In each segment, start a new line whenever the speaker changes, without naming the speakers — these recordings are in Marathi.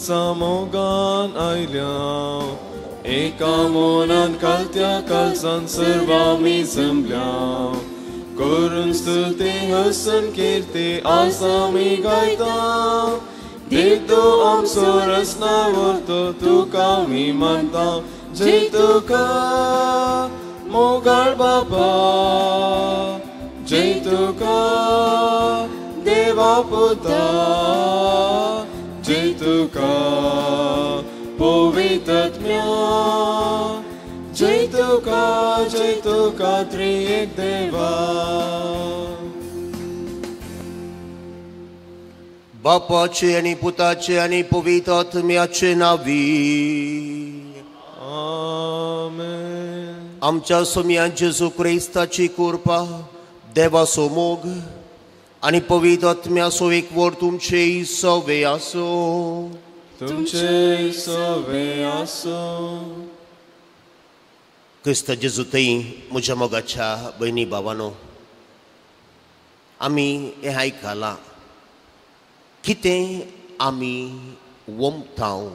सामोगान आयल्या एका मोनान कळत्या कळसान सर्वामी जमल्या करून स्तुती हसन कीर्ती आज आमी गायता देतो आमचो रसना वरतो तुका आमी मानता जय तुका मोगाळ बाबा जय तुका देवा पुता जय तुका पवित्रात्म्या जय तुका त्रिएक देवा
बापाचे आणि पुताचे आणि पवित्र आत्म्याचे नावी
आमेन.
आमच्या सोम्या जेजू ख्रिस्ताची कृपा देवाचो मोग आणि पवित्र आत्म्याचो एकवट तुमचे सवे आसो
तुमचे सवे आसो.
क्रिस्त जेजू थंय म्हज्या मोगाच्या भयणी भावानो आमी हें आयकलां कितें आमी वमतांव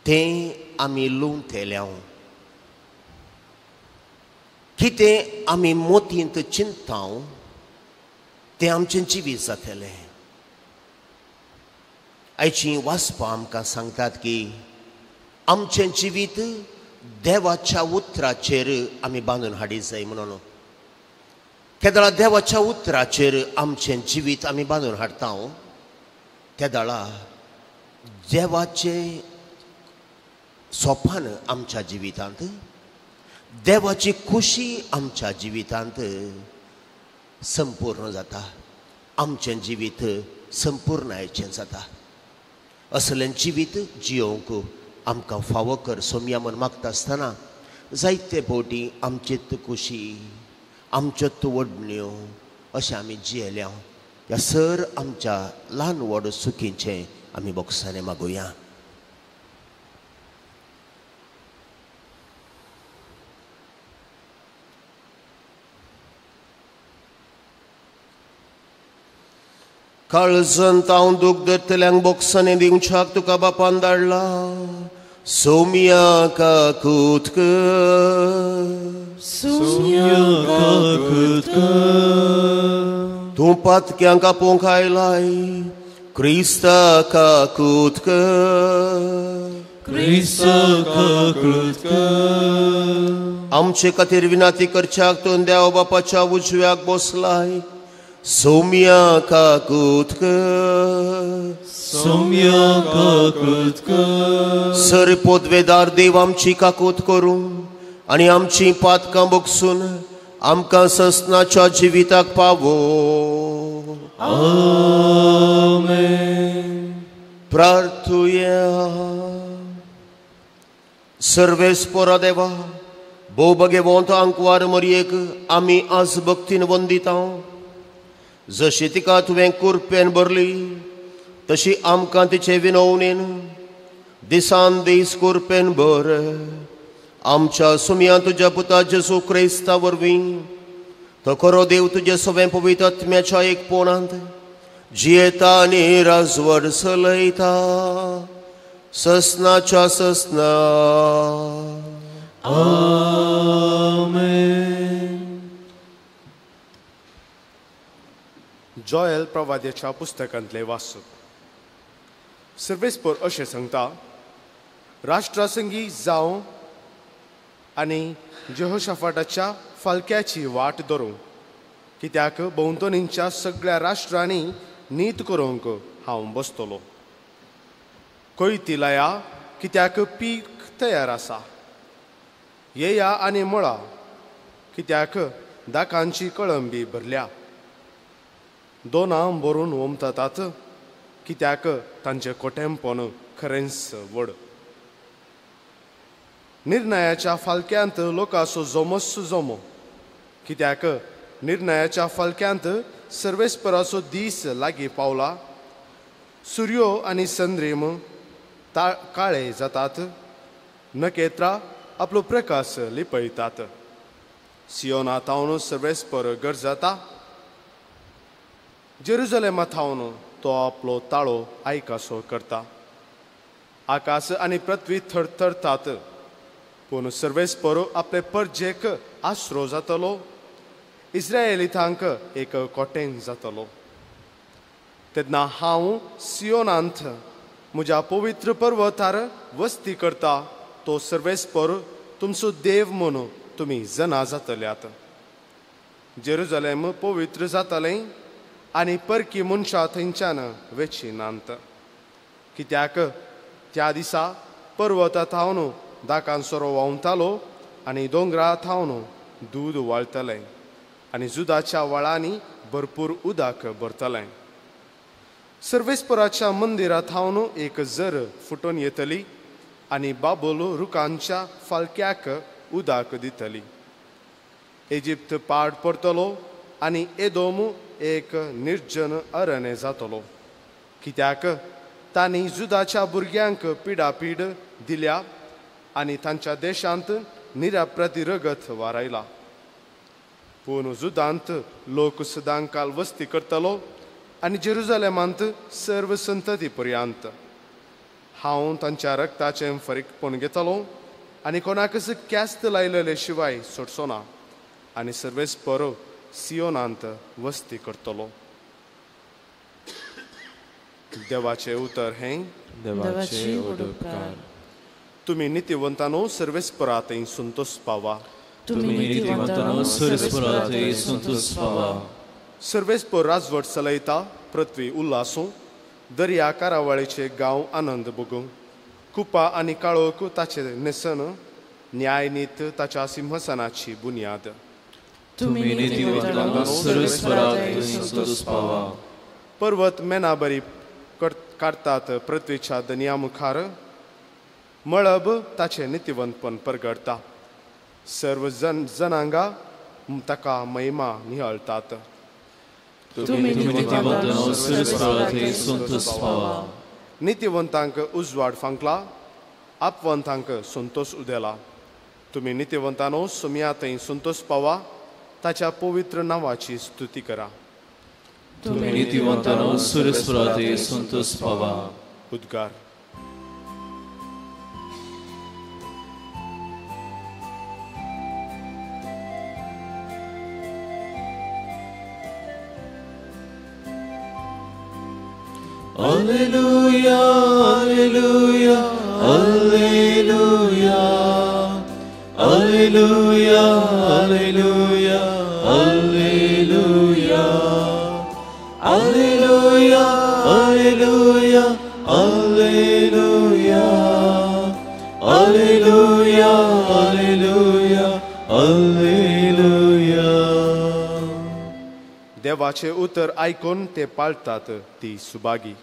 तें आमी लून थेल्या कितें आमी मोतींत चिंताव तें आमचें जिवीत जातलें. आयचीं वाचपां आमकां सांगतात की आमचें जिवीत देवाच्या उतराचेर आमी बांदून हाडीत जाय म्हणून. केदळा देवाच्या उतराचेर आमचें जिवीत आमी बांदून हाडटा त्या दाळा देवाचें सोपान आमच्या जिवितांत देवाची खुशी आमच्या जिवितांत संपूर्ण जाता. आमचें जिवीत संपूर्णायेचें जाता. असलें जिवीत जियोंक आमकां फावो कर सोम्या म्हूण मागता आसतना जायते फावटी आमचेत खुशी आमच्योत वडण्यो अशें आमी जियेल्या ह्या सर आमच्या ल्हान व्हड सुखीचें आमी बोगसाने मागुया. काळजांत हांव दूख धरतल्यांक बोगसाने दिवच्याक तुका बापान धाडला सोम्या काकूतकर तूं पातक्यांक आपोवंक आयलाय क्रिस्ता काकूतकर आमचे खातीर विनाती करच्याक तूं देव बापाच्या उजव्याक बसलाय सोम्या काकूतकर सर पोदवेदार देव आमची काकूत करूं आनी आमची पातकां बोगसून आमकां ससनाच्या जिविताक पावो.
आमेन.
प्रार्थुया. सर्वेस्परा देवा भोव भगवंत आंकवार मरयेक आमी आज भक्तीन वंदिता. जशी तिका तुवें कुरपेन भरली तशी आमकां तिचे विनवणेन दिसान दीस कुरपेन भर. आमच्या सुम्या तुज्या पुता जेजू ख्रिस्ता वरवीं तो खरो देव तुजे सगळें पवित्र आत्म्याच्या एकपणांत जियेता आनी राजवड चलयता ससनाच्या ससना.
आमेन.
जोएल प्रवाद्याच्या पुस्तकांतले वाचप. सर्वेस्पर अशें सांगता राष्ट्रासंगी जावं आनी जेहोशाफाटाच्या फालक्याची वाट धरूं कित्याक भोंवतणींच्या सगळ्या राष्ट्रांनी नीत करूंक हांव बसतलो. कोयती लाया कित्याक पीक तयार आसा. येया आनी मळा कित्याक दाकांची कळंबी भरल्या. दोनां भरून वमतात कित्याक तांचें कोटेंपण खरेंच व्हड. निर्णयाच्या फालक्यांत लोकांचो जोमस जोमो कित्याक निर्णयाच्या फालक्यांत सर्वेस्पराचो दीस लागीं पावला. सूर्यो आनी चंद्रीम काळे जातात. नखेत्रां आपलो प्रकाश लिपयतात. सियोनांतावन सर्वेस्पर गरजता. जेरुजलेमांतावन तो आपलो ताळो आयकासो करता. आकाश आनी पृथ्वी थरथरतात पूण सर्वेस्परो आपले परजेक आसरो जातलो इस्रायेलीतांक एक कोटें जातलो तेन्ना हांव सियोनांत म्हज्या पवित्र पर्वतार वस्ती करता तो सर्वेस्पर तुमचो देव म्हणून तुमी जाणा जातल्यात जेरुजलेम पवित्र जातलें आनी परकी मनशां थंयच्यान वेचिनांत कित्याक त्या दिसा पर्वता थावन दाकांसरो व्हांवतालो आनी दोंगरा थावन दूद व्हाळटलें आनी जुदाच्या व्हाळांनी भरपूर उदक भरतलें सर्वेस्पराच्या मंदिरांत थावन एक झर फुटून येतली आनी बाबूल रुखांच्या फालक्याक उदक दितली इजिप्त पाड पडटलो आनी एदोम एक निर्जन अरण्य जातलो कित्याक तांणी जुदाच्या भुरग्यांक पिडापीड दिल्या आनी तांच्या देशांत निराप्रतिरगत वारयला पूण जुदांत लोक सदांकाल वस्ती करतलो आनी जेरुजलेमांत सर्व संतती पर्यंत हांव तांच्या रक्ताचें फरीकपण घेतलो आनी कोणाकच क्यास्त लायलेले शिवाय सोडचो ना आनी सर्वेस्पर सियोनांत वस्ती करतलो देवाचें उतर हें
देवाचे उपकार
तुमी नितिवंतानो सर्वेस्परांतय संतोश पावा
तुम्ही नीतिवंतानो सर्वेस्परांतय संतोष पावा
सर्वेस्पर राजवट चलयता पृथ्वी उल्हासूं दर्या कारावळीचे गांव आनंद भोगूं कुपा आनी काळोख ताचे नेसन न्याय नीत ताच्या सिंहासनाची बुन्याद
तुम्ही नीतिवंतानो सर्वेस्परांतय संतोष पावा
पर्वत मेनाबरी काडतात पृथ्वीच्या दनया मुखार मळब ताचे नितिवंतपण परगडता सर्व जनांगा ताका महिमा निहळतात
तुम्ही नीतिवंतानो सर्वेस्परांतय संतोष पावा
नितिवंतांक उजवाड फांकला आपवंतांक संतोष उदेला तुम्ही नितिवंतानो सुमयातय संतोष पावा ताच्या पवित्र नांवाची स्तुती करा
तुम्ही नीतिवंतानो सर्वेस्परांतय संतोष पावा
उद्गार
Alleluia, Alleluia, Alleluia, Alleluia, Alleluia, Alleluia, Alleluia, Alleluia, Alleluia, Alleluia, Alleluia, Alleluia.
देवाचे उतर आयकून ते पाळतात ती Subhagi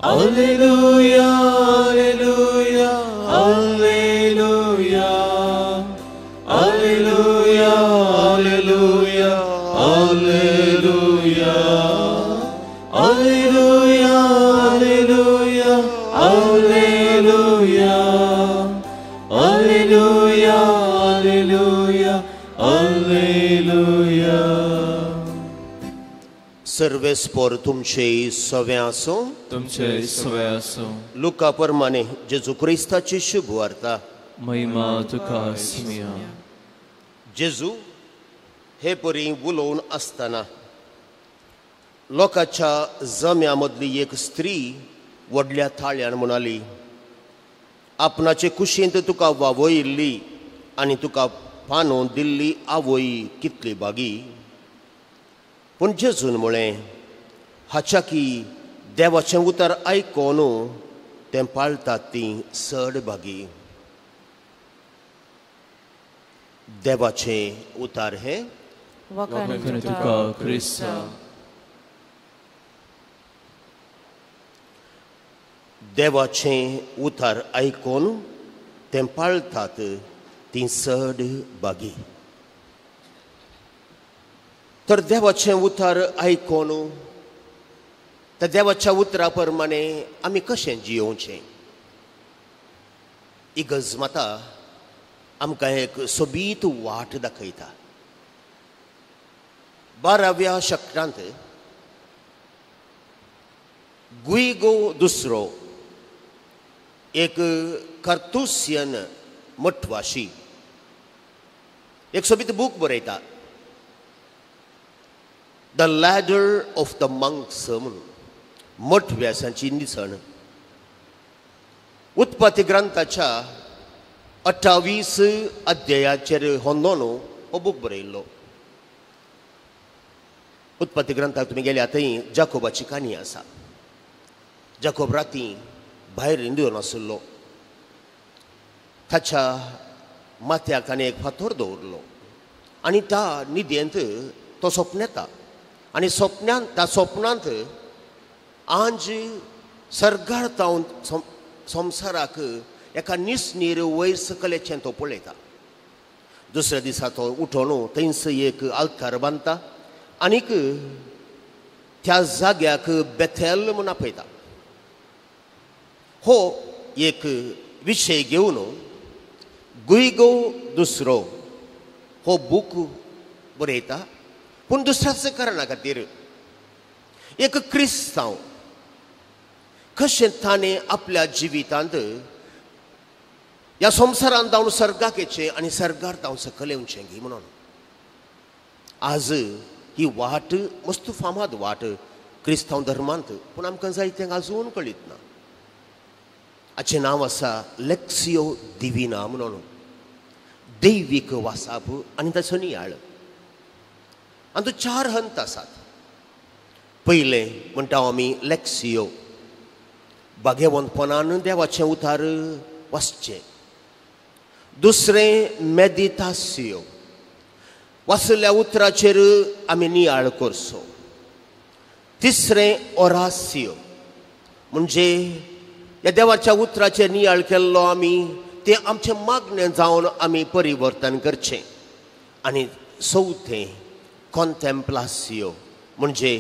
Alleluia, Alleluia, Alleluia, Alleluia, Alleluia, Alleluia, Alleluia, Alleluia, Alleluia, Alleluia, Alleluia, Alleluia.
सर्वेस्पर तुमचे सवे आसूं
तुमचे सवे आसूं
लुका प्रमाणे जेजू क्रिस्ताची शुभ वार्ता
महिमा तुका सिमिया
जेजू हे परी उलोवन आसतना लोकांच्या जम्या मदली एक स्त्री व्हडल्या थाळ्यान म्हणाली आपणाचे कुशींत तुका वावोयिल्ली आनी तुका पानो दिल्ली आवय कितली बागी पूण जेजून म्हळें हाच्या की देवाचें उतर आयकोन तें पाळटात तीं चड बागी देवाचें उतर हें
वखण तुका क्रिस्ता
देवाचें उतर आयकोन तें पाळटात तीं चड बागी तर देवाचें उतर आयकोन त्या देवाच्या उतरा प्रमाणे आमी कशें जियोवचें इगज माता आमकां एक सोबीत वाट दाखयता 12व्या शतकांत गुइगो दुसरो एक कार्तुसियन मठवाशी एक सोबीत बूक बरयता, the ladder of the monks म्हणून, मठ व्यासांची निसण. उत्पत्ती ग्रंथाच्या 28 अध्यायाचेर होंदोन हो बूक बरयल्लो. उत्पत्ती ग्रंथाक तुम्ही गेल्या थंय जाकोबाची काणी आसा. जाकोब राती भायर न्हिदून आसलो. ताच्या माथ्याक ताणें एक फातर दवरलो आनी त्या न्हिदेंत तो स्वप्न येता. आनी त्या स्वप्नांत आंज सर्गार तावन संवसाराक एका निसनीर वयर सकलेचें तो पळयता. दुसऱ्या दिसा तो उठोन थंयच एक आल्तार बांदता आनीक त्या जाग्याक बेथेल म्हूण आपयता. हो एक विशय घेवन गुइगो दुसरो हो बूक बरयता. पूण दुसऱ्याच कारणा खातीर एक क्रिस्तांव कशें ताणें आपल्या जिवितांत ह्या संवसारांत जावन सर्गाक येचें आनी सर्गार जावन सकयल येवचें गी म्हणून. आज ही वाट मस्त फामाद वाट क्रिस्तांव धर्मांत, पूण आमकां जायत्यांक आजून कळीत ना. हाचें नांव आसा लेक्सियो दिविना म्हणून, दैवीक वासाप आनी ताचो नियाळ. आनी तो 4 हंत आसात. पयलें म्हणटा आमी लेक्सियो, भाग्यवंतपणान देवाचें उतार वाचचें. दुसरें मेडिटासियो, वाचल्या उतराचेर आमी नियाळ करचो. तिसरें ओरासियो, म्हणजे ह्या देवाच्या उतराचेर नियाळ केल्लो आमी तें आमचें मागणें जावन आमी परिवर्तन करचें. आनी चवथें कॉन्टेम्प्लासियो, म्हणजे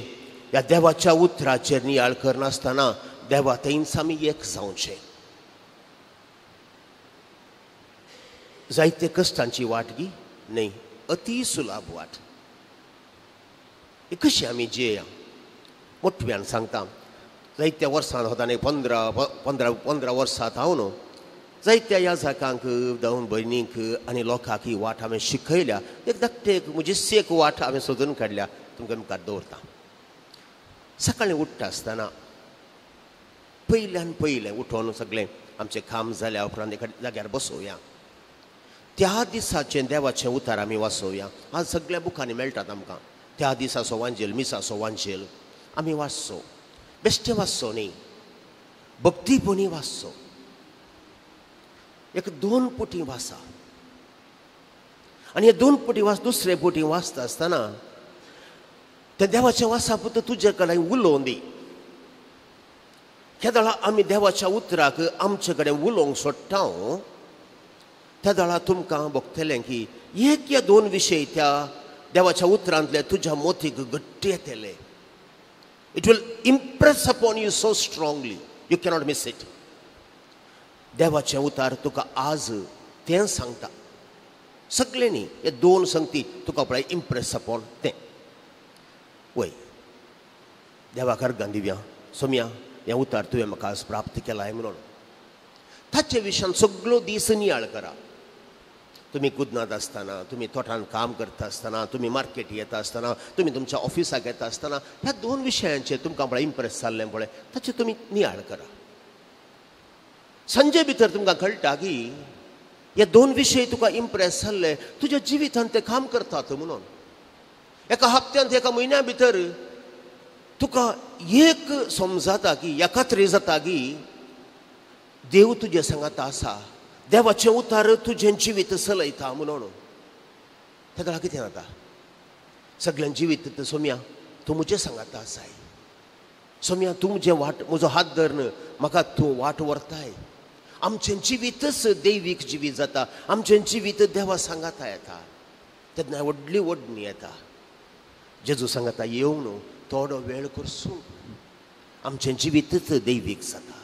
ह्या देवाच्या उतराचेर नियाळ करनासतना देवा थंयच आमी एक जावचें. जायते कश्टांची वाट गी न्ही, अति सुलाभ वाट. कशी आमी जियेया. मोठ्यान सांगता, जायत्या वर्सां होताने 15 वर्सां हांव न्हू जायत्या याजकांक जावन भयणींक आनी लोकांक ही वाट हांवें शिकयल्या. एक धाकटे म्हजी सेक वाट हांवें सोदून काडल्या, तुमकां मुखार दवरता. सकाळीं उठ्ठा आसतना पयल्यान पयलें उठोन सगळें आमचें काम जाल्या उपरांत एका जाग्यार बसोवया. त्या दिसाचें देवाचें उतार आमी वाचोवया. आज सगळ्या बुकांनी मेळटात आमकां. त्या दिसाचो वांजेल, मिसाचो वांजेल आमी वाचचो. बेश्टें वाचचो न्ही, भक्तीपणी वाचचो. एक 2 पुटी वाचा आनी हे 2 पुटी दुसरे पुटी वाचता आसतना त्या देवाच्या वासापुत तुजे कडेन उलोवंक दी. ह्या दळा आमी देवाच्या उतराक आमचे कडेन उलोवंक सोडटा. त्या दळा तुमकां भोगतलें की 1 या 2 विशय त्या देवाच्या उतरांतले तुज्या मोतीक घट्ट येतले. It will impress upon you so strongly, you cannot miss it. देवाचें उतार तुका आज तें सांगता. सगळें न्ही, हे 2 संगती तुका पळय इम्प्रेस अपॉन तें. वय देवाक अर्गां दिवया. सोम्या, हें उतार तुवें म्हाका आज प्राप्त केलाय म्हणून ताचे विशयान सगळो दीस नियाळ करा. तुमी कुदनात आसतना, तुमी तोठान काम करता आसतना, तुमी मार्केट येता आसतना, तुमी तुमच्या ऑफिसाक येता आसतना ह्या 2 विशयांचेर तुमकां पळय इम्प्रेस जाल्लें पळय ताचें तुमी नियाळ करा. संजे भितर तुमकां कळटा की हे 2 विशय तुका इम्प्रेस जाल्ले, तुज्या जिवितांत ते काम करतात म्हणून. एका हप्त्यांत, एका म्हयन्या भितर तुका एक समजता की एकात्री जाता की देव तुजे सांगाता आसा, देवाचें उतार तुजें जिवीत चलयता म्हणून. तेका कितें जाता, सगळ्यां जिवीत सोम्या तूं म्हजें सांगाता आसाय. सोम्या तूं म्हजें वाट, म्हजो हात धरन म्हाका तूं वाट व्हरताय. आमचें जिवीतच दैवीक जिवीत जाता. आमचें जिवीत देवा सांगाता येता. तेन्ना व्हडली व्हडणी येता. जेजू सांगाता येवं न्हू, थोडो वेळ करसूं. आमचें जिवीतच दैवीक जाता.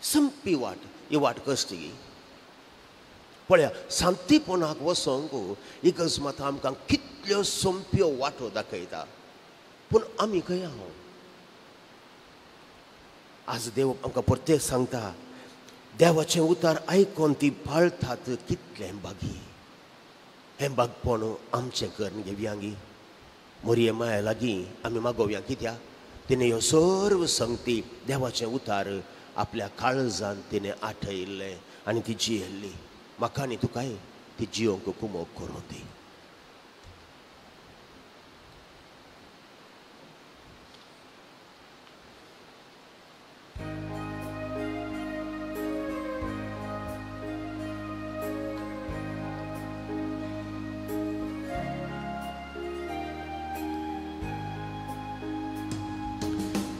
संपी वाट, ही वाट कशी पळया शांतीपणाक वसोंक इकस्मात आमकां कितल्यो सोंप्यो वाटो दाखयता, पूण आमी खंय आहो? आज देव आमकां परतें सांगता, देवाचें उतार आयकोन ती पाळतात कितलें बागी. हें बागपण आमचें करून घेवयांगी. मोरये माया लागीं आमी मागोवया, कित्याक तिणें ह्यो सर्व संगती देवाचें उतार आपल्या काळजान तिणें आठयल्लें आनी ती जियेल्ली. म्हाका आनी तुकाय ती जियोंक कुमोग करूं दी.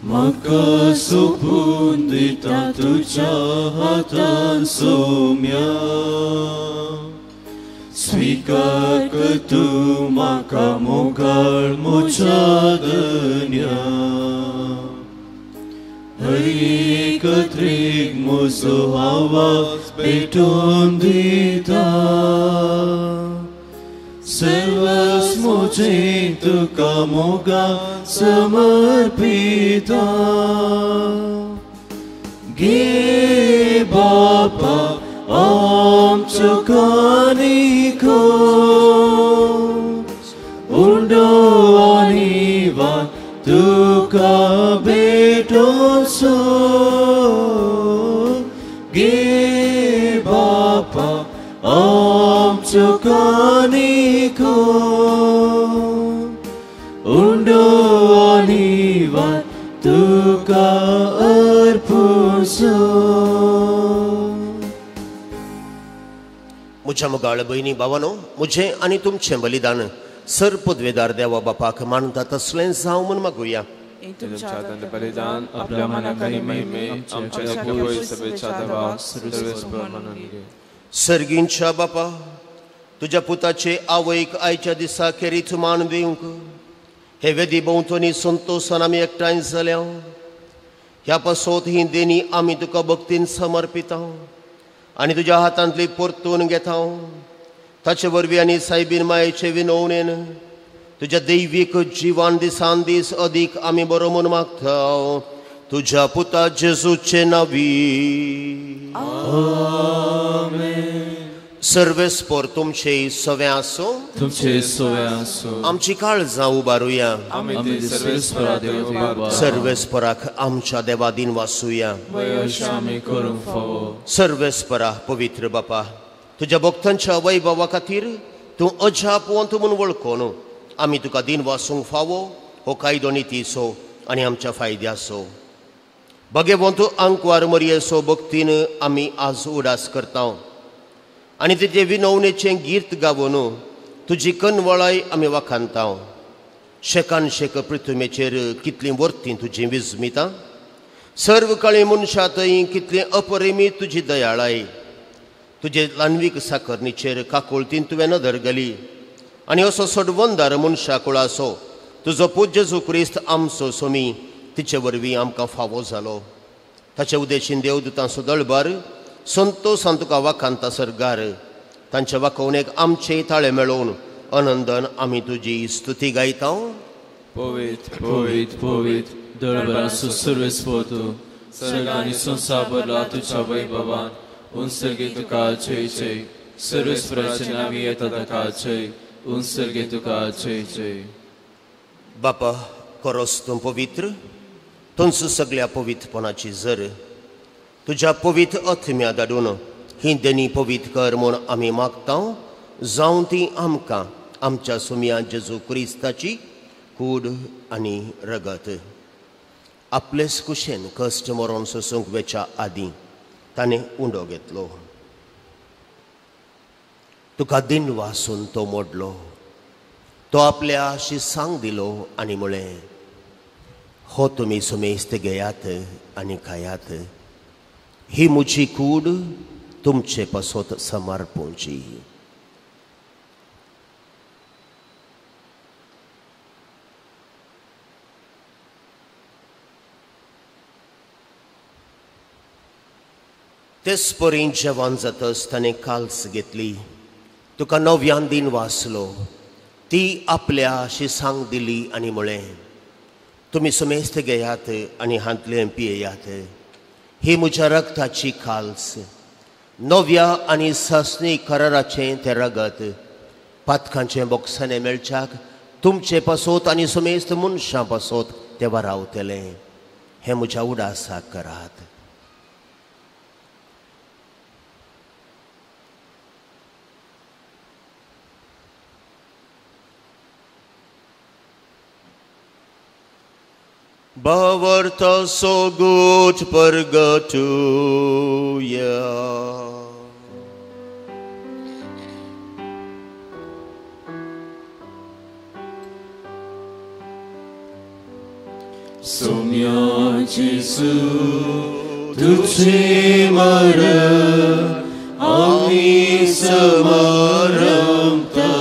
म्हाका सोपून दिता तुज्या हातान सोम्या, स्वीकार कर तूं म्हाका मोगाळ म्हज्या धन्या. एकत्रीक म्हजो आवाज पेटोवन दिता, सर्वस म्हजें तुका मोगाळ समर्पिता. घे बापा आमचो कानिको, उंडो आनी वान तुका भेटोसो. घे बापा आमचो कानिको, उंडो आनी वान तुका अर्पुसो.
म्हज्या मोगाळ भयणी भावानो, म्हजें आनी तुमचें बलिदान सर पदवेदार देवा बापाक मानता तसलें जावं म्हूण मागुया.
तुमच्या बलिदान आपल्या मनाक आनी महिमे आमच्या पुरोय सभेच्या देवाक सर्वस्व म्हणून घे.
सर्गींच्या बापा, तुज्या पुताचे आवयक आयच्या दिसा खेरीत मान दिवंक हे वेदी भोंवतणी संतोशान आमी एकठांय जाल्या. ह्या पासत ही देणी आमी तुका भक्तीन समर्पिता आनी तुज्या हातांतली परतून घेता. ताचे वरवीं आनी सायबीन मायेचे विनवणेन तुज्या दैवीक जिवान दिसान दीस अदीक आमी बरो म्हूण मागता. तुज्या पुता जेजूचे नांवी. सर्वेस्पर तुमचे सवे आसो.
तुमचे सवे आसो.
आमची काळजां उबारुया.
आमी सर्वेस्परा देवा
सर्वेस्पराक आमच्या देवा दिन वासुया.
आमी करूंक फावो.
सर्वेस्परा पवित्र बापा, तुज्या भक्तांच्या वैभवा खातीर तूं अजापवंत म्हूण वळखून आमी तुका दिन वासूंक फावो हो कायदो नितीसो आनी आमच्या फायद्याचो. भगेवंत आंकवार मरयेचो भक्तीन आमी आज उडास करता आनी तेजे विनवणेचें गीत गावून तुजी कनवळाय आमी वाखाणता. शेकान शेक पृथ्वीचेर कितलीं वर्तीं तुजी विस्मिता. सर्व काळी मनशांतय कितलीं अपरिमीत तुजी दयाळाय. तुजे लान्वीक साकरणीचेर काकुळतीन तुवें नदर घाली आनी असो सडवंदार मनशा कुळाचो तुजो पूज्य जेजू क्रिस्त आमचो सोमी तिचे वरवीं आमकां फावो जालो. ताचे उदेशीन देवदूतांचो दळबार संतोशान तुका वाखाणता सरगार. तांच्या वाखवणेक आमचे ताळे मेळोवन आनंदान आमी तुजी स्तुती गायता.
पवित पवित पवित दळबराचो सर्वेस्पर तूं, सर्ग आनी संवसार भरला तुज्या वैभवान. उंसर्गे तुका जय जय. सर्वेस्पराचे नांवी येता ताका जय. उंसर्गे तुका जय जय.
बापा खरोच तूं पवित्र. तुमचो सगळ्या पवित्रपणाची जर तुज्या पवित्र आत्म्या धाडून ही देणी पवित्र कर म्हूण आमी मागता. जावं ती आमकां आमच्या सुम्या जेजू क्रिस्ताची कूड आनी रगत. आपलेच कुशेन कश्ट मरोन सोसूंक वेच्या आदीं ताणें उंडो घेतलो. तुका दिन वासून तो मोडलो. तो आपल्या शिसांक दिलो आनी म्हळें, हो तुमी सुमेस्त घेयात आनी खायात. ही म्हजी कूड तुमचे पासत समर्पूंची. तेच परी जेवण जातस ताणें काल्स घेतली, तुका 9व्या दिन वाचलो, ती आपल्या शिसांक दिली आनी म्हळें, तुमी सुमेस्त घेयात आनी हांतले पियेयात, ही म्हज्या रगताची काल्स, नव्या आनी ससनी कराराचें तें रगत, पातकांचे बोगसाने मेळच्याक तुमचे पासोत आनी सुमेस्त मनशां पासोत तें वारावतलें, हें म्हज्या उडासाक करात. Bavarta so gut purgatoria.
Somia Jesu, tuce mara, ami samaram ta,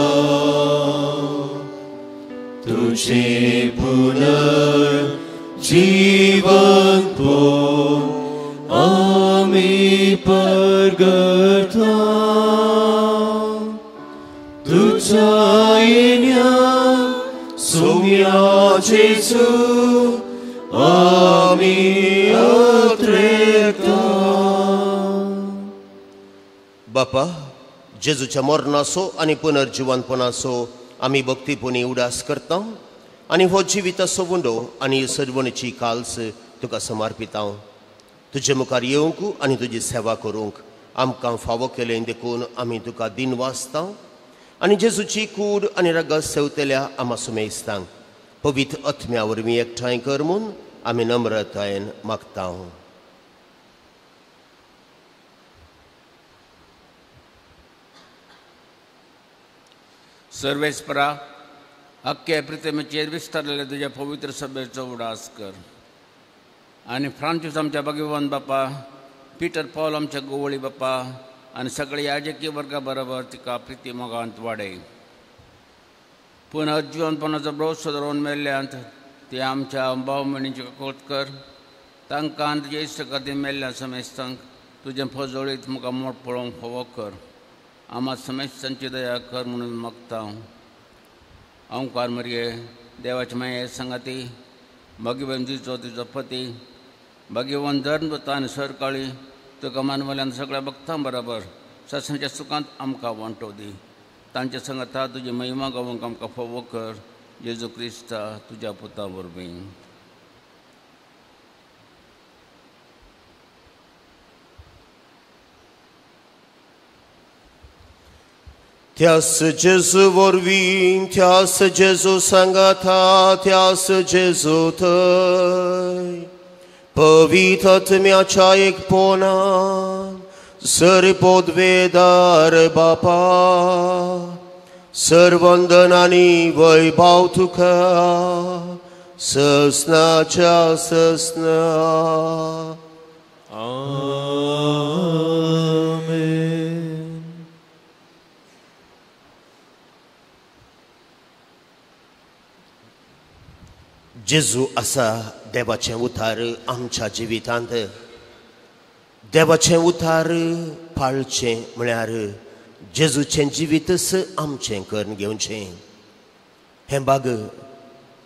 tuce punar जीवन पो आमी परगता तुझ्या येण्या सोम्या जेसू आमी अत्रेता.
बापा, जेजूच्या मरणाचो आनी पुनर्जीवनपणाचो आमी भक्तीपोनी उडास करता आनी हो जिविताचो वुंडो आनी सजवणेची काल्स तुका समर्पिता. तुजे मुखार येवंक आनी तुजी सेवा करूंक आमकां फावो केलें देखून आमी तुका दिन वाचता आनी जेजूची कूड आनी रगत सेवतल्या आमा सुमेस्तांक पवित्र आत्म्या वरवीं एकठांय कर म्हूण आमी नम्रतायेन मागता.
सर्वेस्परा, अख्ख्या पृथ्वीचेर विस्तारलेल्या तुझ्या पवित्र सभेचो उडास कर आनी फ्रांसीस आमच्या भगवान बापा, पिटर पॉल आमच्या गोवळी बापा आनी सगळे याजकीय वर्गा बरोबर तिका प्रिती मोगांत वाडय. पुनर्जीवनपणाचो भरोसो धरून मेल्ल्यांत ते आमच्या भाव भयणींची कोत कर, तांकां आनी तुजे इश्ट खातीर मेल्ल्या समेस्तांक तुजे फजोळीत मुखार मोठ पळोवंक फावो कर. आम्हा समेस्तांची दया कर म्हणून मागता. ओंकार मरिये, देवाचे माये संगाती, भगवान जुचो तुजो पती, भगवान धर्मता आनी सरकाळी तुका मानवल्यान सगळ्या भक्तां बरोबर ससांच्या सुखांत आमकां वांटो दी. तांच्या संगता तुजी महिमा गावूंक आमकां फावो कर. जेजू क्रिस्ता तुज्या पुता वरवीं.
Thias Jezu vorvim, thias Jezu sangata, thias Jezu tăi, păvitat mea cea ecpona, sări podvedar bapa, sărvandănani voi bautuca, săsna cea săsna. जेजू आसा देवाचें उतार आमच्या जिवितांत. देवाचें उतार पाळचें म्हळ्यार जेजूचें जिवीतच आमचें करून घेवचें. हें भाग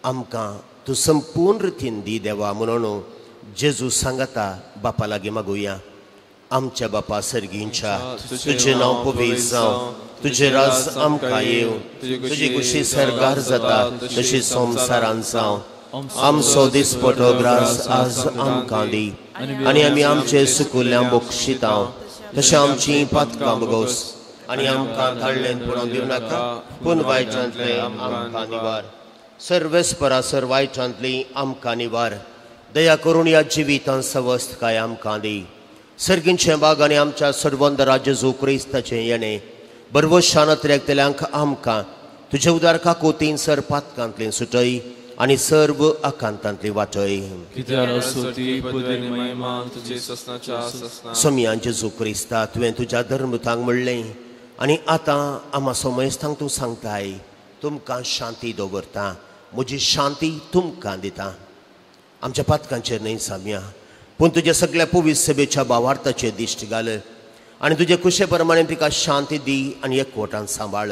आमकां तूं संपूर्ण रितीन दी देवा म्हणून जेजू सांगता बापा लागीं मागुया. आमच्या बापा सर्गींच्या, तुजें नांव पवित्र जावं, तुजें राज आमकां येवं, तुजी कुशी सरकार जाता तशी संवसारांत जावं. आमचो दिसपटो ग्रास आज आमकां दी आनी आमी आमचे सुकुल्यांक बक्षिता तशें आमची पातकां बगोस आनी आमकां धाडलें पडोवंक दिवं नाका, पूण वायटांतलें आमकां निवार. सर्वेस्परासर वायटांतलीं आमकां निवार. दया करून ह्या जिवितांत सवस्त काय आमकां दी. सर्गींचें भाग आनी आमच्या सर्वंद राज्य जेजू क्रिस्ताचें येणें बरवशान त्रेगतल्यांक आमकां तुजे उदार काकोतीन सर पातकांतलीं सुटय आनी सर्व आकांतांतली वाटय. सोम्या जेजू क्रिस्ता, तुवें तुज्या धर्मतांक म्हणलें आनी आतां आम्हा सोमेस्तांक तूं सांगताय, तुमकां शांती दवरता, म्हजी शांती तुमकां दिता. आमच्या पातकांचेर न्हय साम्या, पूण तुज्या सगळ्या पवित्र सभेच्या भावार्थाचे दिश्ट घाल आनी तुजे कुशे प्रमाणे तिका शांती दी आनी एकवटान सांबाळ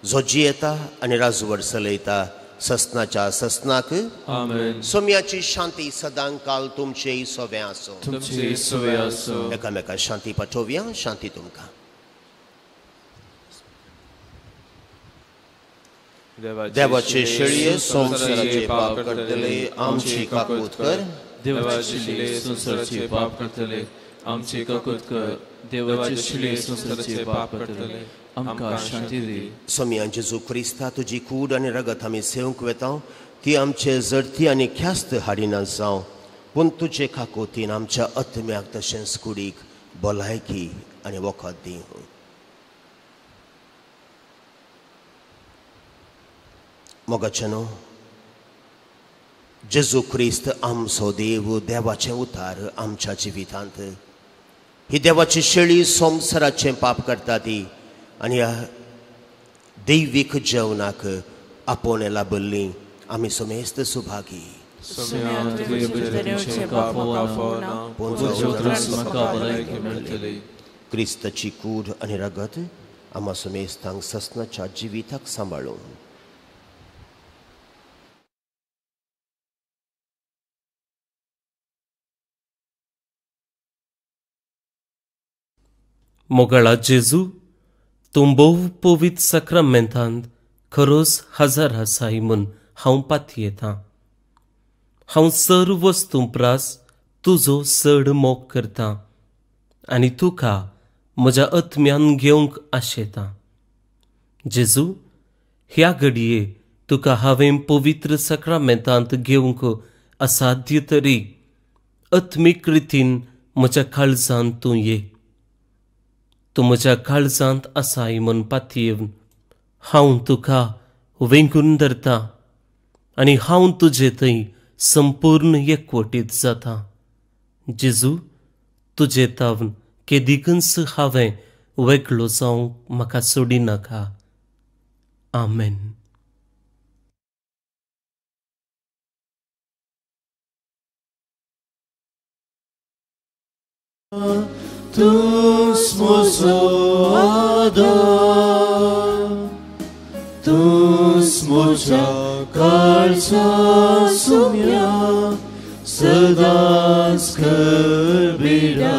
जो जियेता आनी राजवट चलयता ससनाच्या ससनाक
आमेन.
सोम्याची शांती सदां काल तुमचे सोबे आसो.
तुमचे सोय असो.
एकामेका शांती पाठोवया. शांती तुमकां. देवाचे शेळये संसाराचे पाप करतले आमची काकूत कर.
देवाचे शिले संसाराचे पाप करतले आमचे काकूत कर. देवाचे शिले संसाराचे पाप करतले आमकां शांती दी.
सोम्या जेजू क्रिस्ता तुजी कूड आनी रगत आमी सेवंक वेता ती आमचे जडती आनी ख्यास्त हाडिना जावं पूण तुजे काकोतीन आमच्या आत्म्याक तशेंच कुडीक भलायकी आनी वखद दी. मोगाचेनो जेजू क्रिस्त आमचो देव देवाचें उतार आमच्या जिवितांत ही देवाची शेळी संसाराचें पाप करता ती आनी ह्या दैवीक जेवणाक आपोवन लाभल्ली आमी समेस्त सुभागी. क्रिस्ताची कूड आनी रगत आम्हा समेस्तांक ससनाच्या जिविताक सांबाळून
मोगळा जेजू तूं भोव पवित्र सक्रामेंतांत खरोच हजर आसाय म्हूण हांव पातयेतां. हांव सर्व वस्तू प्रास तुजो चड मोग करतां आनी तुका म्हज्या आत्म्यान घेवंक आशेतां. जेजू ह्या घडये तुका हांवें पवित्र सक्रामेंतांत घेवंक असाध्य तरी आत्मीक रितीन म्हज्या काळजांत तूं ये. तूं म्हज्या काळजांत आसाय म्हूण पातयेवन हांव तुका वेंगून धरतां आनी हांव तुजे थंय संपूर्ण एकवटीत जातां. जेजू तुजे तावन केदिकच हांवें वेगळो जावंक म्हाका सोडिनाका. आमेन.
तूंच म्हजो आदार, तूंच म्हज्या काळजा सोम्या सदांच करबिरा.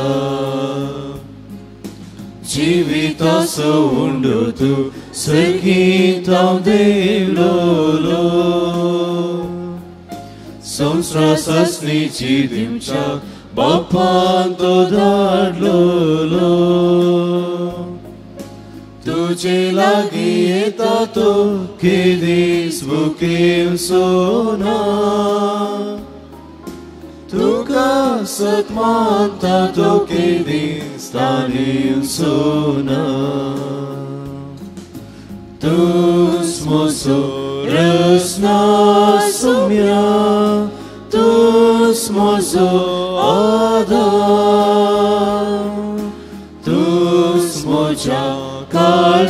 जिविताचो उंडो तूं सर्गीत हांव देवलोलो. संवसार आसलीची दिमच्या बापान तो धाडलोलो. तुजे लागीं येता तो केदीस बुकेव सोना. तुका सत मानता तो केदीस तानीव सोना. तूंच म्हजो रसना सोम्या, तूंच म्हजो आदार, तूंच म्हज्या काळ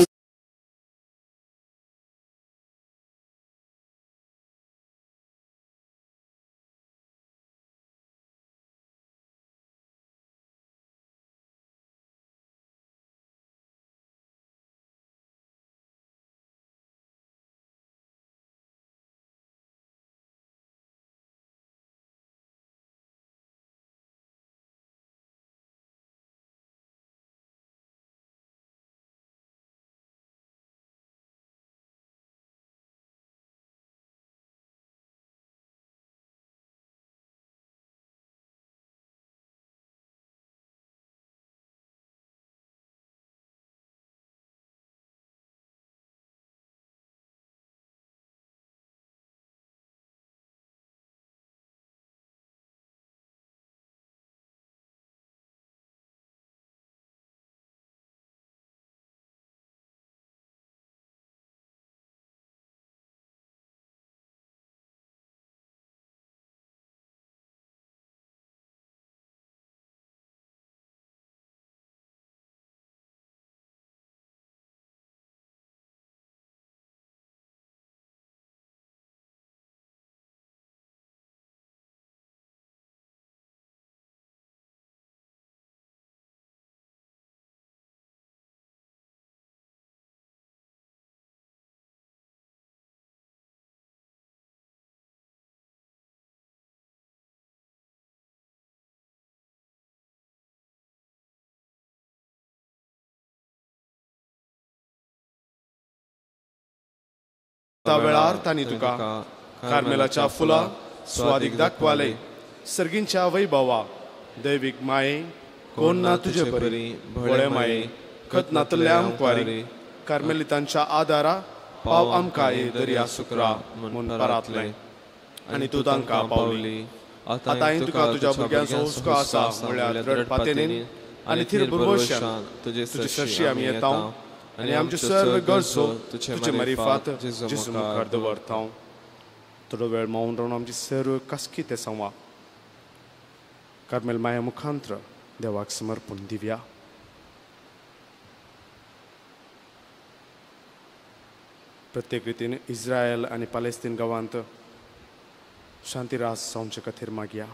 त्या वेळार तांणी तुका कार्मेलाच्या फुला स्वादीक दाखवाले. सर्गींच्या वैभवा दैवीक माये कोण ना तुझे परी भोळे माये खत नातल्या आमकारी. कार्मेलितांच्या आदारा पाव आमकां ये दर्या सुकरा म्हूण परातले आनी तूं तांकां पावली. आतां तुका तुज्या भुरग्यांचो हुस्को आसा म्हळ्यार रड पातेनीन आनी थीर बुरवशान तुजे सरशी आमी येता आनी आमच्यो सर्व गरजो तुजे मारिफात जेजू मुखार दवरता. थोडो वेळ मौन रावन आमची सर्व कसकी ते संवा कार्मेल माया मुखांत्र देवाक समर्पण दिवया. प्रत्येक रितीन इस्रायल आनी पालेस्तीन गांवांत शांतीरास जावचे खातीर मागया.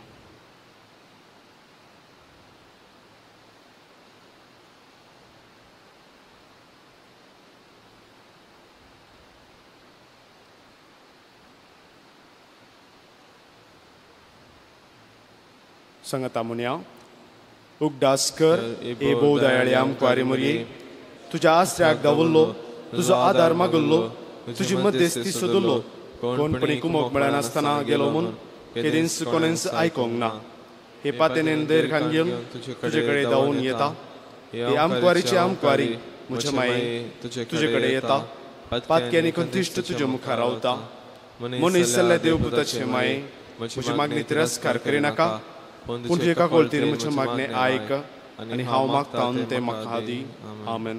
सांगता मुन्या उगडास कर ए भोव दयाळे आमकारे मरये. तुज्या आसऱ्याक दावल्लो तुजो आदार मागल्लो तुजी मध्यस्थी सोदुल्लो. कोणपणी कुमोक मेळनासतना गेलो म्हूण केदींस कोणेंस आयकोंक ना. हे पातेनेन देर खान घेवन तुजे कडेन धांवून येता. हे आमकारीची आमकारी म्हजे माये तुजे कडेन येता. पातक्यांनी कंतिश्ट तुजे मुखार रावता. मनीस जाल्ल्या देवपुताचे माये म्हजी मागणी तिरस्कार करिनाका पूण एका कोलतीन म्हजे मागणे आयक आनी हांव मागता ते म्हाका दी. आमेन.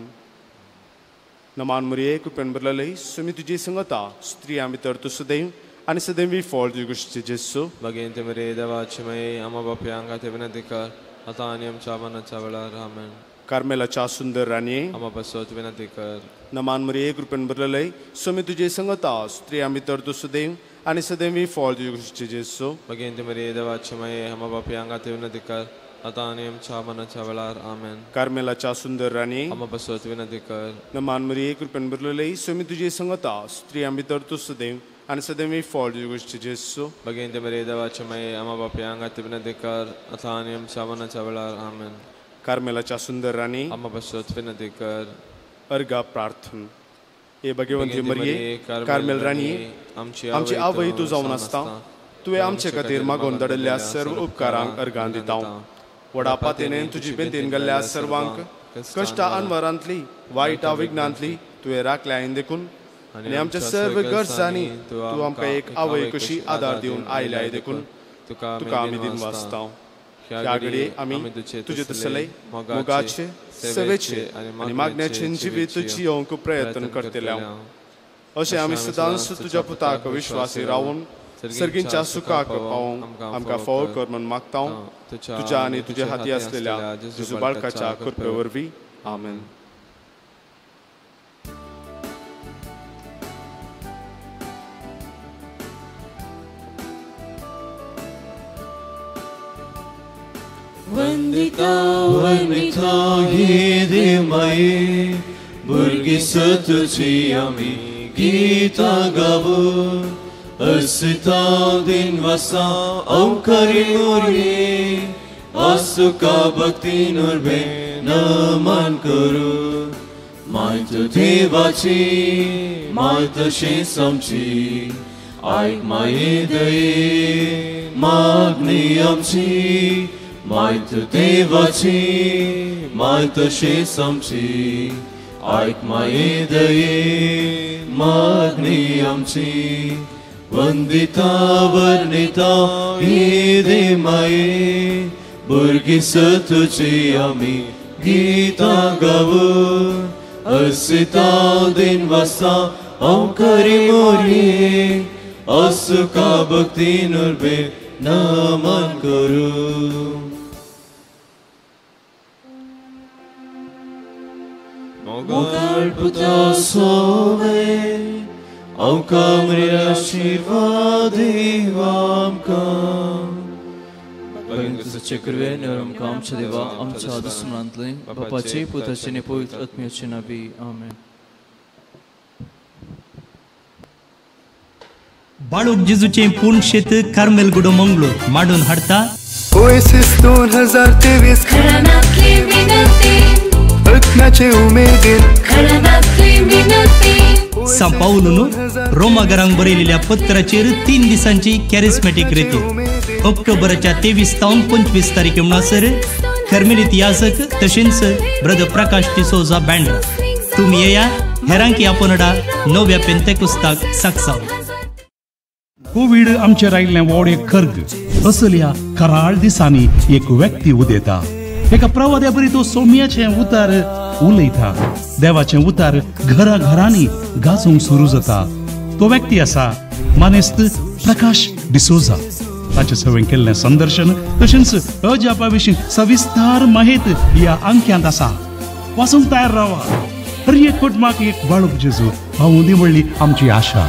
नमान मरिये कृपेन भरलेली सुमी तुजी संगता स्त्रियां भितर तूं सदैव आनी सदैव विफळ तुजे गोश्टी जेसू.
भगेन ते मरे देवाचे माये आमा बापया हांगा ते विनंती कर आतां आनी आमच्या मनाच्या वेळार. आमेन.
कार्मेलाच्या सुंदर राणये
आमा बसोत विनंती कर.
नमान मरिये कृपेन भरलेली सुमी तुजी संगता स्त्रियां भितर तूं सदैव आनी सदैव विफळ तुजे गोश्टी जेसू.
भगेन ते मरे देवाचे माये आमा बापया हांगा ते विनंती कर आतां आनी आमच्या मनाच्या वेळार. आमेन.
कार्मेलाच्या सुंदर राणये
आमा बसोत विनंती कर.
नमान मरिये कृपेन भरलेली सुमी तुजी संगता स्त्रियां भितर तूं सदैव आनी सदैव विफळ तुजे गोश्टी जेसू.
भगेन ते मरे देवाचे माये आमा बापया हांगा ते विनंती कर आतां आनी आमच्या मनाच्या वेळार. आमेन.
कार्मेलाच्या सुंदर राणी
आमा बसोत विनंती कर.
अर्गा प्रार्थना. हे भगवंती मरिये कार्मेल राणी आमची आवय तूं जावन आसता. तुवें आमचे खातीर मागोवन धाडिल्ल्या सर्व उपकारांक अर्गां दिता. व्हडा पातेनेन तुजी बेंतीन गेल्ल्या सर्वांक कश्टा अनवरांतली वायटा विघ्नांतली तुवें राखल्याय देखून आनी आमच्या सर्व गरजांनी तूं आमकां एक आवय कशी आदार दिवन आयल्याय देखून तुका आमी दिन वाचता. ह्या घडये आमी तुजे तसले मोगाचे सेवेचे आनी मागण्याचे जिवीत जियोंक प्रयत्न करतले. अशें आमी सदांच तुज्या पुताक विश्वासी रावून सर्गींच्या सुखाक पावोवंक आमकां फावो कर म्हूण मागता. तुज्या आनी तुजे हाती आसलेल्या जेजू बाळकाच्या कृपे वरवीं. आमेन.
वंदिता वंदिता ही देवमाये भुरगीं तुजी आमी गितां गावूं. असता दिन वासा औकारी मोरये असुका भक्तीन उर्बे नमन करू. मायत देवाची मायत शेस आमची आयक माये दये मागणी आमची. मायत देवाची मायत शेस आमची आयक माये दये मागणी आमची. वंदिता वर्णिता ही देवमाये भुरगीं तुजी आमी गितां गावूं. असता दिन वासा औकारी मोरये असुका भक्तीन उर्बे नमन करू. मोगाळ पुता सोवे आमकां मरे आशिर्वाद आमकां.
सच्चे कृपेन आमकां आमच्या देवा आमच्या दुस्मनांतले बापाचे पुताचे आनी पवित्र आत्म्याचे नांवी. आमेन.
बाळूक जेजूचे पूर्ण शेत कार्मेल गुडो मंगळूर माडून हाडता.
ओएसिस 2023
घराण्यातली विनंती
रत्नाचे उमेदीन
घराण्यातली विनंती
सांपावलून रोमागरांक बरयलेल्या पत्राचेर 3 दिसांची कॅरिस्मॅटिक रेती ऑक्टोबराच्या 23 ते 25 तारीख म्हणसर कर्मेलीत याजक तशेंच ब्रदर प्रकाश डिसोजा बँड्रा तुम्ही येया हेरांकी आपणडा नव्या पेंतेकुस्ताक साक्षाव.
कोविड आमचेर आयिल्लें व्हड एक खर्ग असल्या कराळ दिसांनी एक व्यक्ती उदेता. एका प्रवाद्या बरी तो सौम्याचें उतार उलयता. देवाचें उतार घरा घरांनी गाजोवंक सुरू जाता. तो व्यक्ती आसा मानेस्त प्रकाश डिसोजा. ताचे सवयेन केल्लें संदर्शन तशेंच अजापा विशीं सविस्तार माहित ह्या अंक्यांत आसा. वाचूंक तयार रावा. हर एक कुटुंबाक एक बाळूक जेजू हांव दी म्हणली आमची आशा.